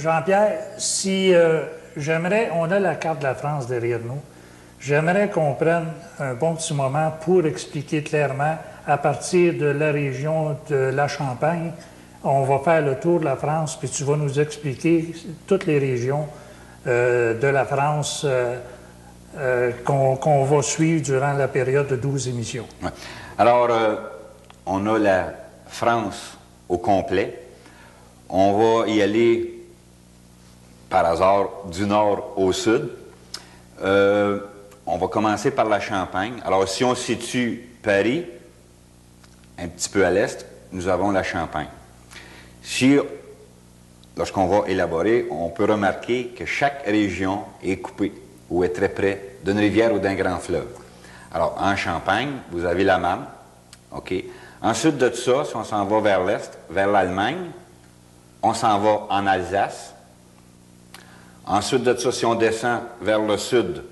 Jean-Pierre, si j'aimerais, on a la carte de la France derrière nous, j'aimerais qu'on prenne un bon petit moment pour expliquer clairement, à partir de la région de la Champagne, on va faire le tour de la France, puis tu vas nous expliquer toutes les régions de la France qu'on va suivre durant la période de 12 émissions. Ouais. Alors, on a la France au complet. On va y aller, par hasard, du nord au sud. On va commencer par la Champagne. Alors, si on situe Paris, un petit peu à l'est, nous avons la Champagne. Si, lorsqu'on va élaborer, on peut remarquer que chaque région est coupée ou est très près d'une rivière ou d'un grand fleuve. Alors, en Champagne, vous avez la Marne, OK. Ensuite de ça, si on s'en va vers l'est, vers l'Allemagne, on s'en va en Alsace. Ensuite de ça, si on descend vers le sud,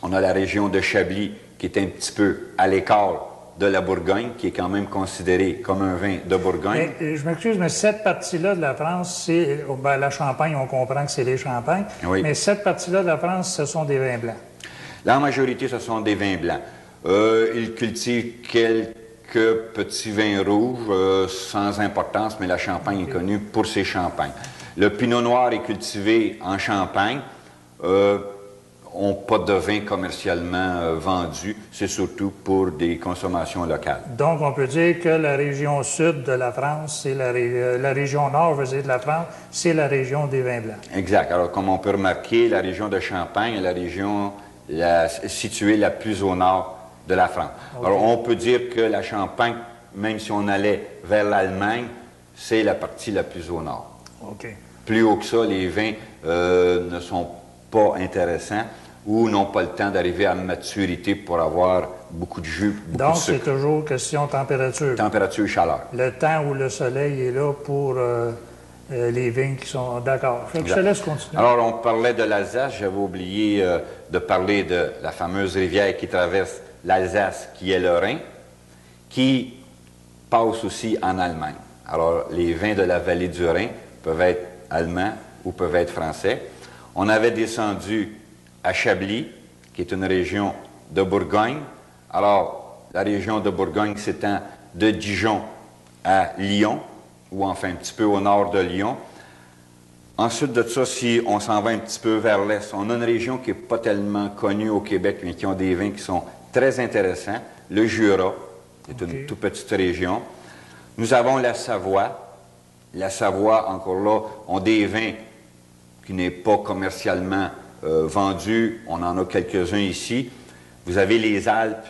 on a la région de Chablis, qui est un petit peu à l'écart de la Bourgogne, qui est quand même considérée comme un vin de Bourgogne. Mais, je m'excuse, mais cette partie-là de la France, c'est la Champagne, on comprend que c'est les Champagnes, oui. Mais cette partie-là de la France, ce sont des vins blancs. La majorité, ce sont des vins blancs. Ils cultivent quelques petits vins rouges, sans importance, mais la Champagne est connue pour ses champagnes. Le Pinot Noir est cultivé en Champagne. N'ont pas de vin commercialement vendu, c'est surtout pour des consommations locales. Donc, on peut dire que la région sud de la France, c'est la région nord, je veux dire, de la France, c'est la région des vins blancs. Exact. Alors, comme on peut remarquer, la région de Champagne est la région située la plus au nord de la France. Okay. Alors, on peut dire que la Champagne, même si on allait vers l'Allemagne, c'est la partie la plus au nord. Okay. Plus haut que ça, les vins ne sont pas intéressants ou n'ont pas le temps d'arriver à maturité pour avoir beaucoup de jus, beaucoup Donc, de sucre. c'est toujours question de température. Température et chaleur. Le temps où le soleil est là pour les vins qui sont d'accord. Je te laisse continuer. Alors, on parlait de l'Alsace. J'avais oublié de parler de la fameuse rivière qui traverse l'Alsace, qui est le Rhin, qui passe aussi en Allemagne. Alors, les vins de la vallée du Rhin peuvent être allemands ou peuvent être français. On avait descendu à Chablis, qui est une région de Bourgogne. Alors, la région de Bourgogne s'étend de Dijon à Lyon, ou enfin un petit peu au nord de Lyon. Ensuite de ça, si on s'en va un petit peu vers l'est, on a une région qui n'est pas tellement connue au Québec, mais qui ont des vins qui sont très intéressants. Le Jura, c'est une toute petite région. Nous avons la Savoie. La Savoie, encore là, ont des vins qui n'est pas commercialement vendus. On en a quelques-uns ici. Vous avez les Alpes,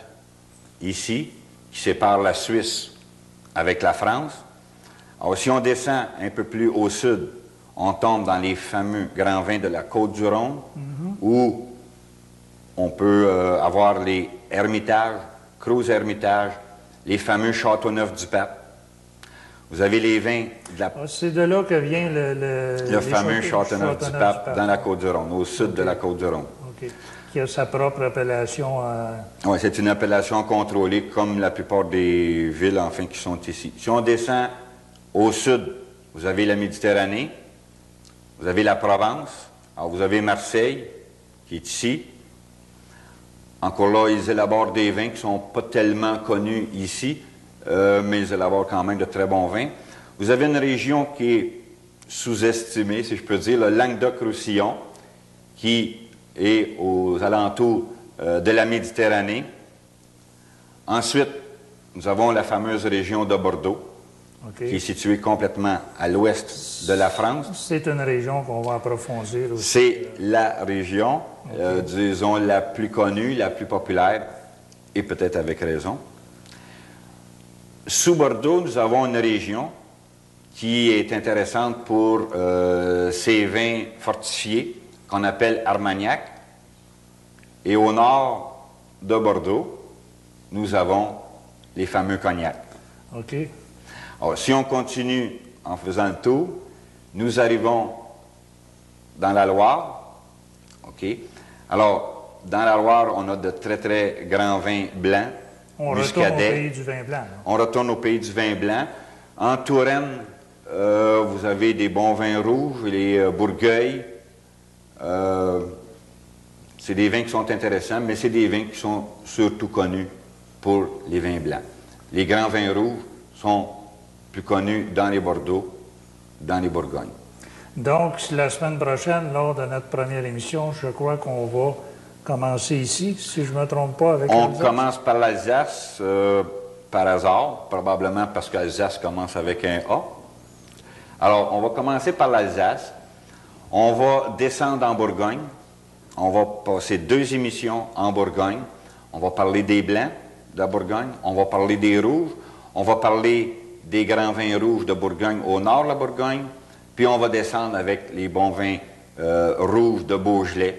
ici, qui séparent la Suisse avec la France. Alors, si on descend un peu plus au sud, on tombe dans les fameux grands vins de la Côte-du-Rhône, où on peut avoir les Hermitage, Cruz Hermitage, les fameux Châteauneuf-du-Pape. Vous avez les vins de la... C'est de là que vient le fameux Châteauneuf-du-Pape dans la Côte-du-Rhône, au sud de la Côte-du-Rhône. Okay. Qui a sa propre appellation. Oui, c'est une appellation contrôlée comme la plupart des villes, enfin, qui sont ici. Si on descend au sud, vous avez la Méditerranée, vous avez la Provence, alors vous avez Marseille, qui est ici. Encore là, ils élaborent des vins qui ne sont pas tellement connus ici, mais ils élaborent quand même de très bons vins. Vous avez une région qui est sous-estimée, si je peux dire, le Languedoc-Roussillon, qui est aux alentours de la Méditerranée. Ensuite, nous avons la fameuse région de Bordeaux, qui est située complètement à l'ouest de la France. C'est une région qu'on va approfondir aussi. C'est la région, disons, la plus connue, la plus populaire, et peut-être avec raison. Sous Bordeaux, nous avons une région qui est intéressante pour ses vins fortifiés, qu'on appelle Armagnac. Et au nord de Bordeaux, nous avons les fameux cognacs. OK. Alors, si on continue en faisant le tour, nous arrivons dans la Loire. OK. Alors, dans la Loire, on a de très, très grands vins blancs. On retourne au pays du vin blanc. On retourne au pays du vin blanc. En Touraine, vous avez des bons vins rouges, les Bourgueil. C'est des vins qui sont intéressants, mais c'est des vins qui sont surtout connus pour les vins blancs. Les grands vins rouges sont plus connus dans les Bordeaux, dans les Bourgognes. Donc, la semaine prochaine, lors de notre première émission, je crois qu'on va commencer ici, si je ne me trompe pas, avec On l'Alsace. commence par l'Alsace, par hasard, probablement parce qu'Alsace commence avec un A. Alors, on va commencer par l'Alsace. On va descendre en Bourgogne. On va passer 2 émissions en Bourgogne. On va parler des Blancs de la Bourgogne. On va parler des Rouges. On va parler des grands vins rouges de Bourgogne au nord de la Bourgogne. Puis on va descendre avec les bons vins rouges de Beaujolais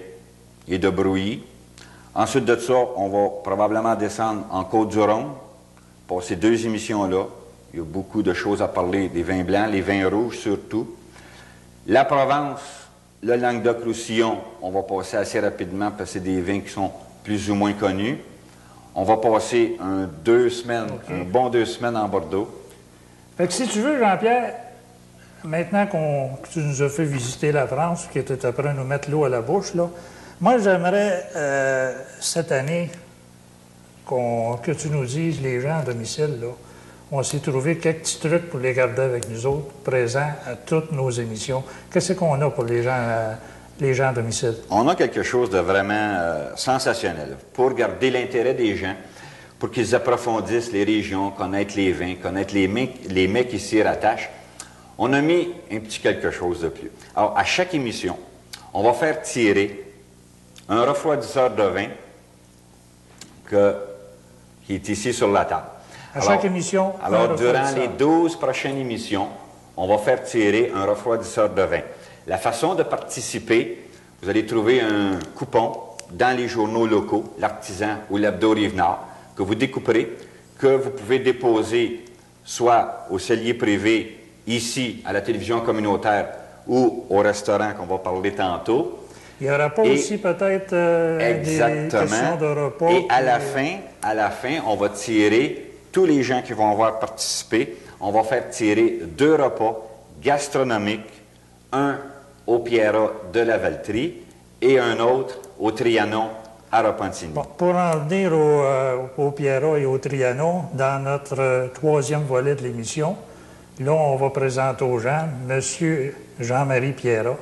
et de Brouilly. Ensuite de ça, on va probablement descendre en Côte-du-Rhône, passer 2 émissions-là. Il y a beaucoup de choses à parler des vins blancs, les vins rouges surtout. La Provence, le Languedoc-Roussillon, on va passer assez rapidement parce que c'est des vins qui sont plus ou moins connus. On va passer un bon 2 semaines en Bordeaux. Fait que si tu veux, Jean-Pierre, maintenant que tu nous as fait visiter la France, que tu es prêt à nous mettre l'eau à la bouche, là, moi, j'aimerais, cette année, que tu nous dises, les gens à domicile, là, on s'est trouvé quelques petits trucs pour les garder avec nous autres, présents à toutes nos émissions. Qu'est-ce qu'on a pour les gens à domicile? On a quelque chose de vraiment sensationnel pour garder l'intérêt des gens, pour qu'ils approfondissent les régions, connaître les vins, connaître les mets qui s'y rattachent. On a mis un petit quelque chose de plus. Alors, à chaque émission, on va faire tirer un refroidisseur de vin qui est ici sur la table. À chaque émission, alors durant les 12 prochaines émissions, on va faire tirer un refroidisseur de vin. La façon de participer, vous allez trouver un coupon dans les journaux locaux, l'Artisan ou l'Hebdo-Rive-Nord, que vous découperez, que vous pouvez déposer soit au cellier privé, ici, à la télévision communautaire, ou au restaurant qu'on va parler tantôt. Il n'y aura pas aussi peut-être des questions de repas. Et à la fin, on va tirer, tous les gens qui vont avoir participé, on va faire tirer 2 repas gastronomiques, un au Pierrat de la Valtrie et un autre au Trianon à Repentigny. Bon, pour en venir au Pierrat et au Trianon, dans notre 3e volet de l'émission, là, on va présenter aux gens M. Jean-Marie Pierrat,